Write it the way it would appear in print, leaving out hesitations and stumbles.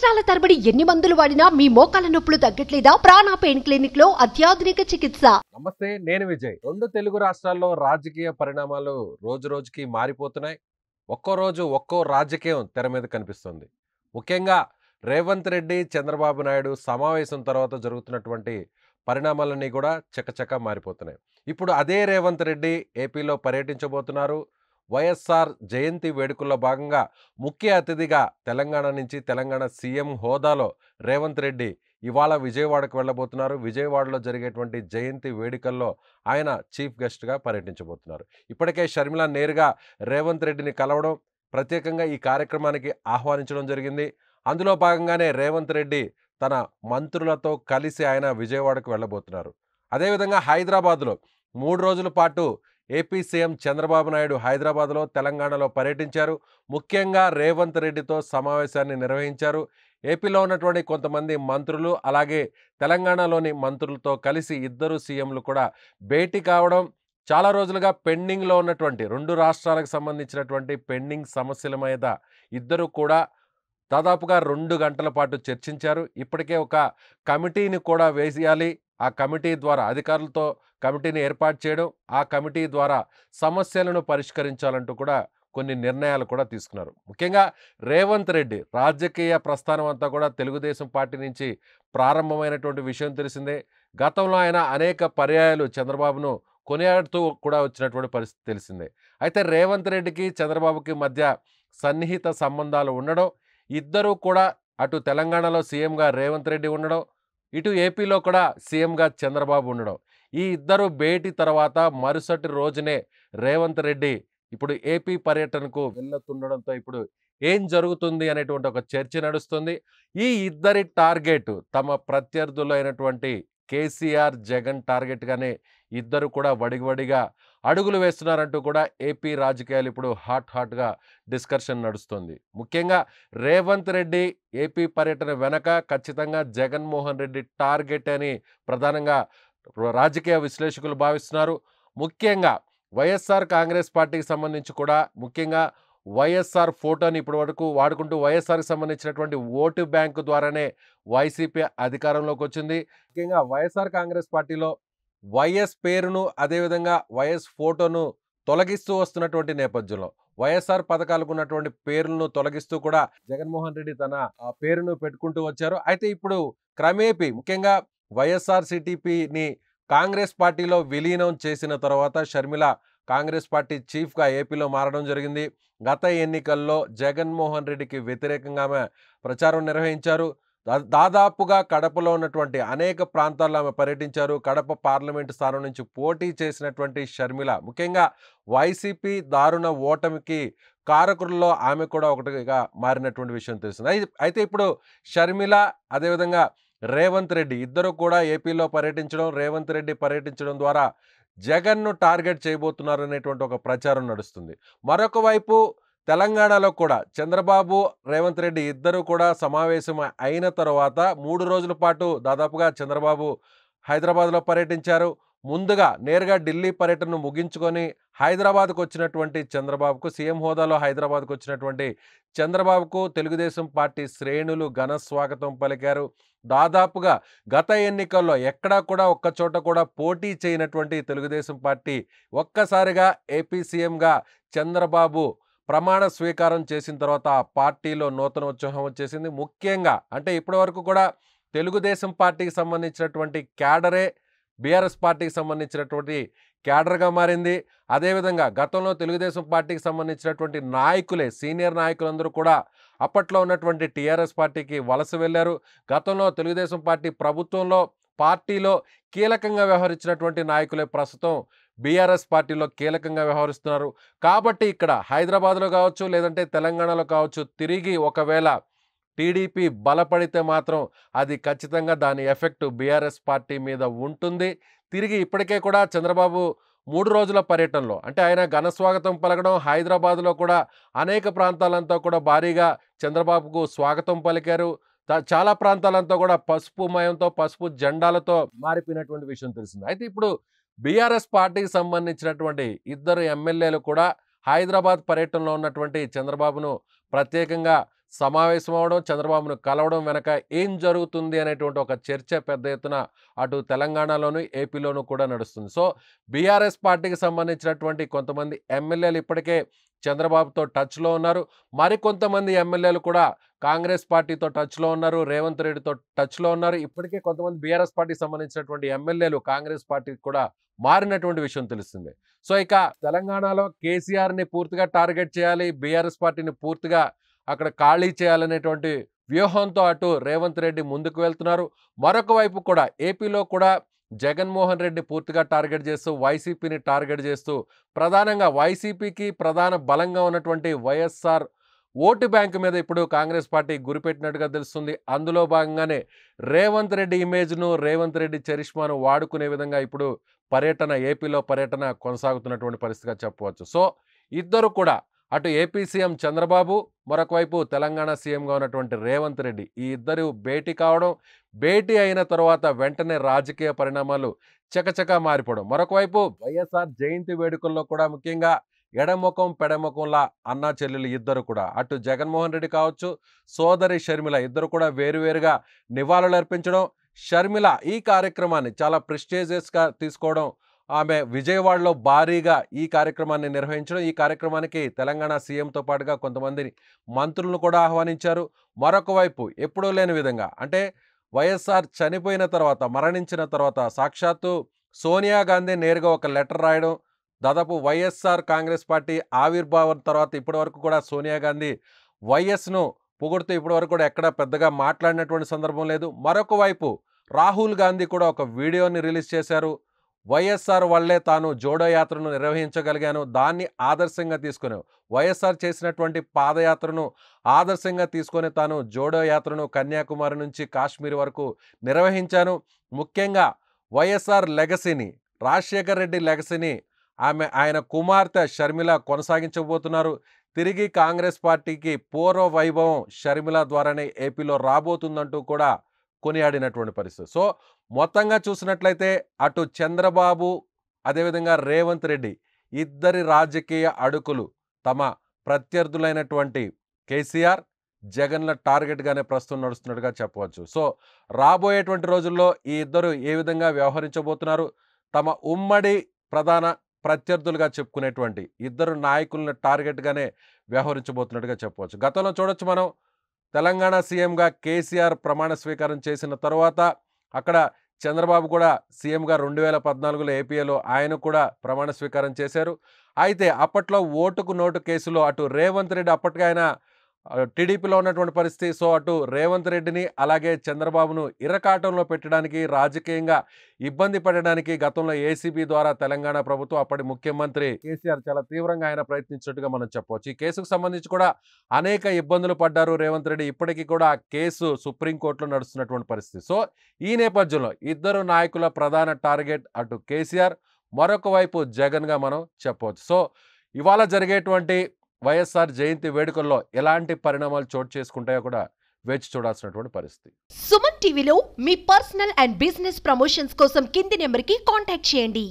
సంవత్సరాల తరబడి ఎన్ని మందులు వాడినా మీ మోకాల నొప్పులు తగ్గట్లేదా? ప్రాణ పెయిన్ క్లినిక్ లో అత్యాధునిక చికిత్స. నమస్తే, నేను విజయ్. రెండు తెలుగు రాష్ట్రాల్లో రాజకీయ పరిణామాలు రోజు రోజుకి మారిపోతున్నాయి. ఒక్కో రోజు ఒక్కో రాజకీయం తెర మీద కనిపిస్తుంది. ముఖ్యంగా రేవంత్ రెడ్డి, చంద్రబాబు నాయుడు సమావేశం తర్వాత జరుగుతున్నటువంటి పరిణామాలన్నీ కూడా చకచకా మారిపోతున్నాయి. ఇప్పుడు అదే రేవంత్ రెడ్డి ఏపీలో పర్యటించబోతున్నారు. వైఎస్ఆర్ జయంతి వేడుకల్లో భాగంగా ముఖ్య అతిథిగా తెలంగాణ నుంచి తెలంగాణ సీఎం హోదాలో రేవంత్ రెడ్డి ఇవాళ విజయవాడకు వెళ్ళబోతున్నారు. విజయవాడలో జరిగేటువంటి జయంతి వేడుకల్లో ఆయన చీఫ్ గెస్ట్గా పర్యటించబోతున్నారు. ఇప్పటికే షర్మిల నేరుగా రేవంత్ రెడ్డిని కలవడం, ప్రత్యేకంగా ఈ కార్యక్రమానికి ఆహ్వానించడం జరిగింది. అందులో భాగంగానే రేవంత్ రెడ్డి తన మంత్రులతో కలిసి ఆయన విజయవాడకు వెళ్ళబోతున్నారు. అదేవిధంగా హైదరాబాద్లో 3 రోజుల పాటు ఏపీ సీఎం చంద్రబాబు నాయుడు హైదరాబాద్లో, తెలంగాణలో పర్యటించారు. ముఖ్యంగా రేవంత్ రెడ్డితో సమావేశాన్ని నిర్వహించారు. ఏపీలో ఉన్నటువంటి కొంతమంది మంత్రులు, అలాగే తెలంగాణలోని మంత్రులతో కలిసి ఇద్దరు సీఎంలు కూడా భేటీ కావడం, చాలా రోజులుగా పెండింగ్లో ఉన్నటువంటి 2 రాష్ట్రాలకు సంబంధించినటువంటి పెండింగ్ సమస్యల మీద ఇద్దరు కూడా దాదాపుగా 2 గంటల పాటు చర్చించారు. ఇప్పటికే ఒక కమిటీని కూడా వేసేయాలి. ఆ కమిటీ ద్వారా అధికారులతో కమిటీని ఏర్పాటు చేయడం, ఆ కమిటీ ద్వారా సమస్యలను పరిష్కరించాలంటూ కూడా కొన్ని నిర్ణయాలు కూడా తీసుకున్నారు. ముఖ్యంగా రేవంత్ రెడ్డి రాజకీయ ప్రస్థానం అంతా కూడా తెలుగుదేశం పార్టీ నుంచి ప్రారంభమైనటువంటి విషయం తెలిసిందే. గతంలో ఆయన అనేక పర్యాయాలు చంద్రబాబును కొనియాడుతూ కూడా వచ్చినటువంటి పరిస్థితి తెలిసిందే. అయితే రేవంత్ రెడ్డికి చంద్రబాబుకి మధ్య సన్నిహిత సంబంధాలు ఉండడం, ఇద్దరూ కూడా అటు తెలంగాణలో సీఎంగా రేవంత్ రెడ్డి ఉండడం, ఇటు ఏపీలో కూడా సీఎంగా చంద్రబాబు ఉండడం, ఈ ఇద్దరు భేటీ తర్వాత మరుసటి రోజునే రేవంత్ రెడ్డి ఇప్పుడు ఏపీ పర్యటనకు వెళ్తుండడంతో ఇప్పుడు ఏం జరుగుతుంది అనేటువంటి ఒక చర్చ నడుస్తుంది. ఈ ఇద్దరి టార్గెట్ తమ ప్రత్యర్థులు అయినటువంటి కేసీఆర్, జగన్ టార్గెట్గానే ఇద్దరు కూడా వడివడిగా అడుగులు వేస్తున్నారంటూ కూడా ఏపీ రాజకీయాలు ఇప్పుడు హాట్గా డిస్కషన్ నడుస్తుంది. ముఖ్యంగా రేవంత్ రెడ్డి ఏపీ పర్యటన వెనక ఖచ్చితంగా జగన్మోహన్ రెడ్డి టార్గెట్ అని ప్రధానంగా రాజకీయ విశ్లేషకులు భావిస్తున్నారు. ముఖ్యంగా వైఎస్ఆర్ కాంగ్రెస్ పార్టీకి సంబంధించి కూడా ముఖ్యంగా వైఎస్ఆర్ ఫోటోని ఇప్పటి వరకు వాడుకుంటూ వైఎస్ఆర్కి సంబంధించినటువంటి ఓటు బ్యాంకు ద్వారానే వైసీపీ అధికారంలోకి వచ్చింది. ముఖ్యంగా వైఎస్ఆర్ కాంగ్రెస్ పార్టీలో వైఎస్ పేరును, అదేవిధంగా వైఎస్ ఫోటోను తొలగిస్తూ వస్తున్నటువంటి నేపథ్యంలో వైఎస్ఆర్ పథకాలకు ఉన్నటువంటి పేర్లను తొలగిస్తూ కూడా జగన్మోహన్ రెడ్డి తన పేరును పెట్టుకుంటూ వచ్చారు. అయితే ఇప్పుడు క్రమేపీ ముఖ్యంగా వైఎస్ఆర్సీటీపీని కాంగ్రెస్ పార్టీలో విలీనం చేసిన తర్వాత షర్మిల కాంగ్రెస్ పార్టీ చీఫ్గా ఏపీలో మారడం జరిగింది. గత ఎన్నికల్లో జగన్మోహన్ రెడ్డికి వ్యతిరేకంగా ఆమె ప్రచారం నిర్వహించారు. దాదాపుగా కడపలో ఉన్నటువంటి అనేక ప్రాంతాల్లో ఆమె పర్యటించారు. కడప పార్లమెంటు స్థానం నుంచి పోటీ చేసినటువంటి షర్మిల ముఖ్యంగా వైసీపీ దారుణ ఓటమికి కారకుల్లో ఆమె కూడా ఒకటిగా మారినటువంటి విషయం తెలిసింది. అయితే ఇప్పుడు షర్మిల అదేవిధంగా రేవంత్ రెడ్డి ఇద్దరు కూడా ఏపీలో పర్యటించడం, రేవంత్ రెడ్డి పర్యటించడం ద్వారా జగన్ను టార్గెట్ చేయబోతున్నారు అనేటువంటి ఒక ప్రచారం నడుస్తుంది. మరొక వైపు తెలంగాణలో కూడా చంద్రబాబు, రేవంత్ రెడ్డి ఇద్దరు కూడా సమావేశం అయిన తర్వాత 3 రోజుల పాటు దాదాపుగా చంద్రబాబు హైదరాబాద్లో పర్యటించారు. ముందుగా నేరుగా ఢిల్లీ పర్యటనను ముగించుకొని హైదరాబాద్కు వచ్చినటువంటి చంద్రబాబుకు, సీఎం హోదాలో హైదరాబాద్కు వచ్చినటువంటి చంద్రబాబుకు తెలుగుదేశం పార్టీ శ్రేణులు ఘన స్వాగతం పలికారు. దాదాపుగా గత ఎన్నికల్లో ఎక్కడా కూడా ఒక్కచోట కూడా పోటీ చేయనటువంటి తెలుగుదేశం పార్టీ ఒక్కసారిగా ఏపీ సీఎంగా చంద్రబాబు ప్రమాణ స్వీకారం చేసిన తర్వాత ఆ పార్టీలో నూతన ఉత్సాహం వచ్చేసింది. ముఖ్యంగా అంటే ఇప్పటి వరకు కూడా తెలుగుదేశం పార్టీకి సంబంధించినటువంటి క్యాడరే బీఆర్ఎస్ పార్టీకి సంబంధించినటువంటి క్యాడర్గా మారింది. అదేవిధంగా గతంలో తెలుగుదేశం పార్టీకి సంబంధించినటువంటి నాయకులే, సీనియర్ నాయకులందరూ కూడా అప్పట్లో ఉన్నటువంటి టీఆర్ఎస్ పార్టీకి వలస వెళ్ళారు. గతంలో తెలుగుదేశం పార్టీ ప్రభుత్వంలో పార్టీలో కీలకంగా వ్యవహరించినటువంటి నాయకులే ప్రస్తుతం బీఆర్ఎస్ పార్టీలో కీలకంగా వ్యవహరిస్తున్నారు. కాబట్టి ఇక్కడ హైదరాబాద్లో కావచ్చు, లేదంటే తెలంగాణలో కావచ్చు, తిరిగి ఒకవేళ టీడీపీ బలపడితే మాత్రం అది ఖచ్చితంగా దాని ఎఫెక్ట్ బీఆర్ఎస్ పార్టీ మీద ఉంటుంది. తిరిగి ఇప్పటికే కూడా చంద్రబాబు 3 రోజుల పర్యటనలో అంటే ఆయన ఘన స్వాగతం పలకడం, హైదరాబాద్లో కూడా అనేక ప్రాంతాలంతా కూడా భారీగా చంద్రబాబుకు స్వాగతం పలికారు. చాలా ప్రాంతాలంతా కూడా పసుపు మయంతో, పసుపు జెండాలతో మారిపోయినటువంటి విషయం తెలిసింది. అయితే ఇప్పుడు బీఆర్ఎస్ పార్టీకి సంబంధించినటువంటి ఇద్దరు ఎమ్మెల్యేలు కూడా హైదరాబాద్ పర్యటనలో ఉన్నటువంటి చంద్రబాబును ప్రత్యేకంగా సమావేశం అవడం, చంద్రబాబును కలవడం వెనక ఏం జరుగుతుంది అనేటువంటి ఒక చర్చ పెద్ద ఎత్తున అటు తెలంగాణలోను, ఏపీలోను కూడా నడుస్తుంది. సో, బీఆర్ఎస్ పార్టీకి సంబంధించినటువంటి కొంతమంది ఎమ్మెల్యేలు ఇప్పటికే చంద్రబాబుతో టచ్‌లో ఉన్నారు. మరికొంతమంది ఎమ్మెల్యేలు కూడా కాంగ్రెస్ పార్టీతో టచ్‌లో ఉన్నారు. రేవంత్ రెడ్డితో టచ్‌లో ఉన్నారు. ఇప్పటికే కొంతమంది బీఆర్ఎస్ పార్టీకి సంబంధించినటువంటి ఎమ్మెల్యేలు కాంగ్రెస్ పార్టీకి కూడా మారినటువంటి విషయం తెలిసిందే. సో, ఇక తెలంగాణలో కేసీఆర్‌ని పూర్తిగా టార్గెట్ చేయాలి. బీఆర్ఎస్ పార్టీని పూర్తిగా అక్కడ ఖాళీ చేయాలనేటువంటి వ్యూహంతో అటు రేవంత్ రెడ్డి ముందుకు వెళ్తున్నారు. మరొక వైపు కూడా ఏపీలో కూడా జగన్మోహన్ రెడ్డి పూర్తిగా టార్గెట్ చేస్తూ వైసీపీని టార్గెట్ చేస్తూ ప్రధానంగా వైసీపీకి ప్రధాన బలంగా ఉన్నటువంటి వైఎస్ఆర్ ఓటు బ్యాంకు మీద ఇప్పుడు కాంగ్రెస్ పార్టీ గురిపెట్టినట్టుగా తెలుస్తుంది. అందులో భాగంగానే రేవంత్ రెడ్డి ఇమేజ్ను, రేవంత్ రెడ్డి చరిష్మాను వాడుకునే విధంగా ఇప్పుడు ఏపీలో పర్యటన కొనసాగుతున్నటువంటి పరిస్థితిగా చెప్పవచ్చు. సో, ఇద్దరు కూడా అటు ఏపీ సీఎం చంద్రబాబు, మరొక వైపు తెలంగాణ సీఎంగా ఉన్నటువంటి రేవంత్ రెడ్డి, ఈ ఇద్దరు భేటీ కావడం, భేటీ అయిన తర్వాత వెంటనే రాజకీయ పరిణామాలు చకచకా మారిపోవడం. మరొక వైపు వైఎస్ఆర్ జయంతి వేడుకల్లో కూడా ముఖ్యంగా ఎడముఖం పెడముఖంలా అన్నా చెల్లెలు ఇద్దరు కూడా అటు జగన్మోహన్ రెడ్డి కావచ్చు, సోదరి షర్మిల ఇద్దరు కూడా వేరువేరుగా నివాళులు అర్పించడం. షర్మిల ఈ కార్యక్రమాన్ని చాలా ప్రెస్టీజియస్‌గా తీసుకోవడం, ఆమె విజయవాడలో భారీగా ఈ కార్యక్రమాన్ని నిర్వహించడం. ఈ కార్యక్రమానికి తెలంగాణ సీఎంతో పాటుగా కొంతమంది మంత్రులను కూడా ఆహ్వానించారు. మరొక వైపు ఎప్పుడూ లేని విధంగా అంటే వైఎస్ఆర్ చనిపోయిన తర్వాత, మరణించిన తర్వాత సాక్షాత్తు సోనియా గాంధీ నేరుగా ఒక లెటర్ రాయడం, దాదాపు వైఎస్ఆర్ కాంగ్రెస్ పార్టీ ఆవిర్భావం తర్వాత ఇప్పటివరకు కూడా సోనియా గాంధీ వైఎస్ను పొగుడుతూ ఇప్పటివరకు కూడా ఎక్కడ పెద్దగా మాట్లాడినటువంటి సందర్భం లేదు. మరొక వైపు రాహుల్ గాంధీ కూడా ఒక వీడియోని రిలీజ్ చేశారు. వైఎస్ఆర్ వల్లే తాను జోడో యాత్రను నిర్వహించగలిగాను, దాన్ని ఆదర్శంగా తీసుకుని వైఎస్ఆర్ చేసినటువంటి పాదయాత్రను ఆదర్శంగా తీసుకొని తాను జోడో యాత్రను కన్యాకుమారి నుంచి కాశ్మీర్ వరకు నిర్వహించాను. ముఖ్యంగా వైఎస్ఆర్ లెగసీని, రాజశేఖర్ రెడ్డి లెగసీని ఆయన కుమార్తె షర్మిల కొనసాగించబోతున్నారు. తిరిగి కాంగ్రెస్ పార్టీకి పూర్వ వైభవం షర్మిల ద్వారానే ఏపీలో రాబోతుందంటూ కూడా కొనియాడినటువంటి పరిస్థితి. సో, మొత్తంగా చూసినట్లయితే అటు చంద్రబాబు, అదేవిధంగా రేవంత్ రెడ్డి ఇద్దరి రాజకీయ అడుగులు తమ ప్రత్యర్థులైనటువంటి కేసీఆర్, జగన్ల టార్గెట్గానే ప్రస్తుతం నడుస్తున్నట్టుగా చెప్పవచ్చు. సో, రాబోయేటువంటి రోజుల్లో ఈ ఇద్దరు ఏ విధంగా వ్యవహరించబోతున్నారు, తమ ఉమ్మడి ప్రధాన ప్రత్యర్థులుగా చెప్పుకునేటువంటి ఇద్దరు నాయకులను టార్గెట్గానే వ్యవహరించబోతున్నట్టుగా చెప్పవచ్చు. గతంలో చూడొచ్చు మనం తెలంగాణ సీఎంగా కేసీఆర్ ప్రమాణ స్వీకారం చేసిన తర్వాత అక్కడ చంద్రబాబు కూడా సీఎంగా 2014లో ఏపీలో ఆయన కూడా ప్రమాణ స్వీకారం చేశారు. అయితే అప్పట్లో ఓటుకు నోటు కేసులో అటు రేవంత్ రెడ్డి అప్పటికే ఆయన టీడీపీలో ఉన్నటువంటి పరిస్థితి. సో, అటు రేవంత్ రెడ్డిని అలాగే చంద్రబాబును ఇరకాటంలో పెట్టడానికి, రాజకీయంగా ఇబ్బంది పెట్టడానికి గతంలో ఏసీబీ ద్వారా తెలంగాణ ప్రభుత్వం అప్పటి ముఖ్యమంత్రి కేసీఆర్ చాలా తీవ్రంగా ఆయన ప్రయత్నించినట్టుగా మనం చెప్పవచ్చు. ఈ కేసుకు సంబంధించి కూడా అనేక ఇబ్బందులు పడ్డారు రేవంత్ రెడ్డి. ఇప్పటికీ కూడా ఆ కేసు సుప్రీంకోర్టులో నడుస్తున్నటువంటి పరిస్థితి. సో, ఈ నేపథ్యంలో ఇద్దరు నాయకుల ప్రధాన టార్గెట్ అటు కేసీఆర్, మరొక వైపు జగన్గా మనం చెప్పవచ్చు. సో, ఇవాళ జరిగేటువంటి వైఎస్ఆర్ జయంతి వేడుకల్లో ఎలాంటి పరిణామాలు చోటు చేసుకుంటాయో కూడా వేచి చూడాల్సినటువంటి పరిస్థితి. సుమన్ టీవీలో మీ పర్సనల్ అండ్ బిజినెస్ ప్రమోషన్స్ కోసం కింది నెంబర్కి కాంటాక్ట్ చేయండి.